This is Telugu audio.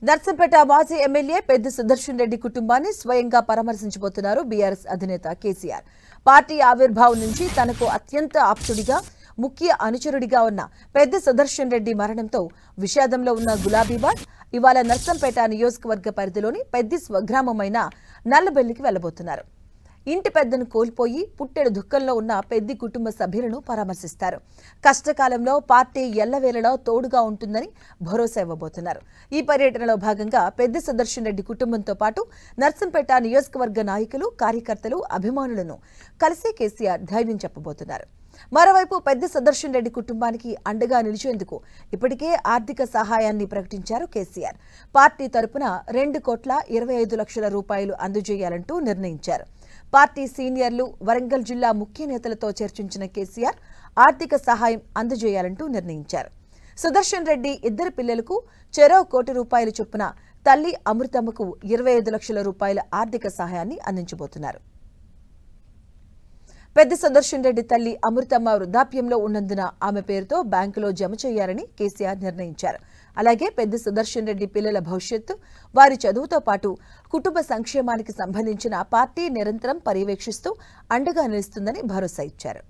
నర్సంపేట మాజీ ఎమ్మెల్యే పెద్ది సుదర్శన్ రెడ్డి కుటుంబాన్ని స్వయంగా పరామర్శించబోతున్నారు బీఆర్ఎస్ అధినేత కేసీఆర్. పార్టీ ఆవిర్భావం నుంచి తనకు అత్యంత ఆప్తుడిగా, ముఖ్య అనుచరుడిగా ఉన్న పెద్ది సుదర్శన్ రెడ్డి మరణంతో విషాదంలో ఉన్న గులాబీబాద్ ఇవాళ నర్సంపేట నియోజకవర్గ పరిధిలోని పెద్ది స్వగ్రామమైన నల్లబెల్లికి వెళ్లబోతున్నారు. ఇంటి పెద్దను కోల్పోయి పుట్టెడు దుఃఖంలో ఉన్న పెద్ది కుటుంబ సభ్యులను పరామర్శిస్తారు. కష్టకాలంలో పార్టీ ఎల్లవేళలా తోడుగా ఉంటుందని భరోసా ఇవ్వబోతున్నారు. ఈ పర్యటనలో భాగంగా పెద్ది సుదర్శన్ రెడ్డి కుటుంబంతో పాటు నర్సంపేట నియోజకవర్గ నాయకులు, కార్యకర్తలు, అభిమానులను కలిసి కేసీఆర్ ధైర్యం చెప్పబోతున్నారు. మరోవైపు పెద్ది సుదర్శన్ రెడ్డి కుటుంబానికి అండగా నిలిచేందుకు ఇప్పటికే ఆర్థిక సహాయాన్ని ప్రకటించారు కేసీఆర్. పార్టీ తరపున 2,25,00,000 రూపాయలు అందజేయాలంటూ నిర్ణయించారు. పార్టీ సీనియర్లు, వరంగల్ జిల్లా ముఖ్య నేతలతో చర్చించిన కేసీఆర్ ఆర్థిక సహాయం అందజేయాలంటూ నిర్ణయించారు. సుదర్శన్ రెడ్డి ఇద్దరు పిల్లలకు చెరో ₹1,00,00,000 చొప్పున, తల్లి అమృతమ్మకు 25,00,000 రూపాయల ఆర్థిక సహాయాన్ని అందించబోతున్నారు. పెద్ది సుదర్శన్ రెడ్డి తల్లి అమృతమ్మ వృద్ధాప్యంలో ఉన్నందున ఆమె పేరుతో బ్యాంకులో జమ చేయాలని కేసీఆర్ నిర్ణయించారు. అలాగే పెద్ది సుదర్శన్ రెడ్డి పిల్లల భవిష్యత్తు, వారి చదువుతో పాటు కుటుంబ సంక్షేమానికి సంబంధించిన పార్టీ నిరంతరం పర్యవేక్షిస్తూ అండగా నిలుస్తుందని భరోసా ఇచ్చారు.